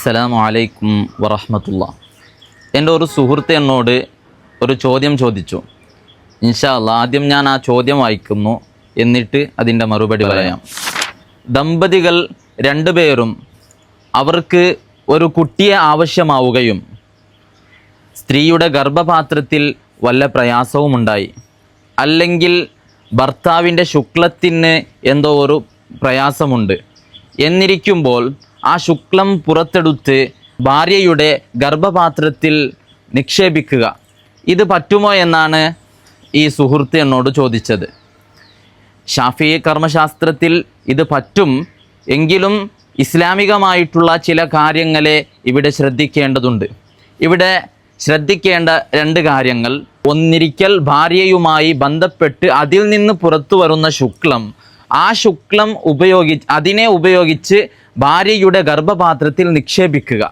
അസ്സലാമു അലൈക്കും വറഹ്മത്തുള്ളാഹി. എൻ്റെ ഒരു സുഹൃത്ത് എന്നോട് ഒരു ചോദ്യം ചോദിച്ചു. ഇൻഷാ അല്ലാഹ് ആദ്യം ഞാൻ ആ ചോദ്യം വായിക്കുന്നു, എന്നിട്ട് അതിൻ്റെ മറുപടി പറയാം. ദമ്പതികൾ രണ്ടുപേരും അവർക്ക് ഒരു കുട്ടിയെ ആവശ്യമാവുകയും സ്ത്രീയുടെ ഗർഭപാത്രത്തിൽ വല്ല പ്രയാസവുമുണ്ടായി, അല്ലെങ്കിൽ ഭർത്താവിൻ്റെ ശുക്ലത്തിന് എന്തോ ഒരു പ്രയാസമുണ്ട് എന്നിരിക്കുമ്പോൾ ആ ശുക്ലം പുറത്തെടുത്ത് ഭാര്യയുടെ ഗർഭപാത്രത്തിൽ നിക്ഷേപിക്കുക, ഇത് പറ്റുമോ എന്നാണ് ഈ സുഹൃത്ത് എന്നോട് ചോദിച്ചത്. ഷാഫി കർമ്മശാസ്ത്രത്തിൽ ഇത് പറ്റും, എങ്കിലും ഇസ്ലാമികമായിട്ടുള്ള ചില കാര്യങ്ങളെ ഇവിടെ ശ്രദ്ധിക്കേണ്ടതുണ്ട്. ഇവിടെ ശ്രദ്ധിക്കേണ്ട രണ്ട് കാര്യങ്ങൾ: ഒന്നിരിക്കൽ ഭാര്യയുമായി ബന്ധപ്പെട്ട് അതിൽ നിന്ന് പുറത്തു വരുന്ന ശുക്ലം, ആ ശുക്ലം അതിനെ ഉപയോഗിച്ച് ഭാര്യയുടെ ഗർഭപാത്രത്തിൽ നിക്ഷേപിക്കുക,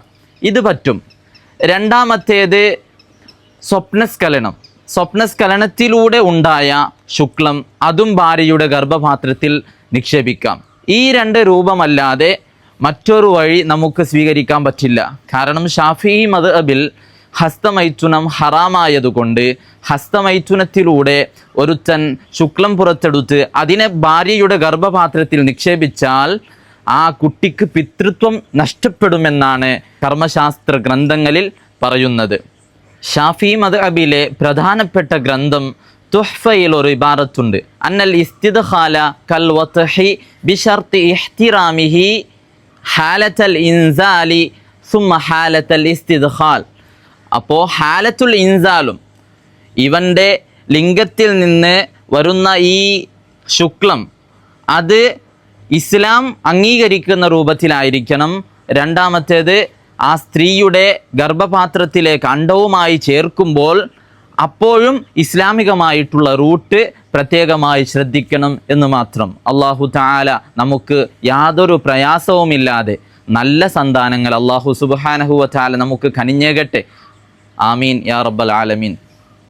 ഇത് പറ്റും. രണ്ടാമത്തേത് സ്വപ്നസ്ഖലനത്തിലൂടെ ഉണ്ടായ ശുക്ലം, അതും ഭാര്യയുടെ ഗർഭപാത്രത്തിൽ നിക്ഷേപിക്കാം. ഈ രണ്ട് രൂപമല്ലാതെ മറ്റൊരു വഴി നമുക്ക് സ്വീകരിക്കാൻ പറ്റില്ല. കാരണം ഷാഫിഈ മദ്ഹബിൽ ഹസ്തമൈഥുനം ഹറാമായതുകൊണ്ട് ഹസ്തമൈഥുനത്തിലൂടെ ഒരുത്തൻ ശുക്ലം പുറത്തെടുത്ത് അതിനെ ഭാര്യയുടെ ഗർഭപാത്രത്തിൽ നിക്ഷേപിച്ചാൽ ആ കുട്ടിക്ക് പിതൃത്വം നഷ്ടപ്പെടുമെന്നാണ് കർമ്മശാസ്ത്ര ഗ്രന്ഥങ്ങളിൽ പറയുന്നത്. ഷാഫി മദ്ഹബിലെ പ്രധാനപ്പെട്ട ഗ്രന്ഥം തുഹ്ഫയിൽ ഒരു ഇബാറത്തുണ്ട്: അന്നൽ ഇസ്തിദ്ഖാല കൽ വത്ഹി ബിശർത്തി ഇഹ്തിറാമിഹി ഹാലത്തൽ ഇൻസാലി സുമ്മ ഹാലത്തൽ ഇസ്തിദ്ഖാൽ. അപ്പോൾ ഹാലത്തുൽ ഇൻസാലും, ഇവൻ്റെ ലിംഗത്തിൽ നിന്ന് വരുന്ന ഈ ശുക്ലം, അത് ഇസ്ലാം അംഗീകരിക്കുന്ന രൂപത്തിലായിരിക്കണം. രണ്ടാമത്തേത് ആ സ്ത്രീയുടെ ഗർഭപാത്രത്തിലേക്ക് അണ്ഡവുമായി ചേർക്കുമ്പോൾ അപ്പോഴും ഇസ്ലാമികമായിട്ടുള്ള റൂട്ട് പ്രത്യേകമായി ശ്രദ്ധിക്കണം എന്ന് മാത്രം. അല്ലാഹു തആല നമുക്ക് യാതൊരു പ്രയാസവുമില്ലാതെ നല്ല സന്താനങ്ങൾ അല്ലാഹു സുബ്ഹാനഹു വ തആല നമുക്ക് കനിഞ്ഞേകട്ടെ. ആമീൻ യാ റബ്ബൽ ആലമീൻ.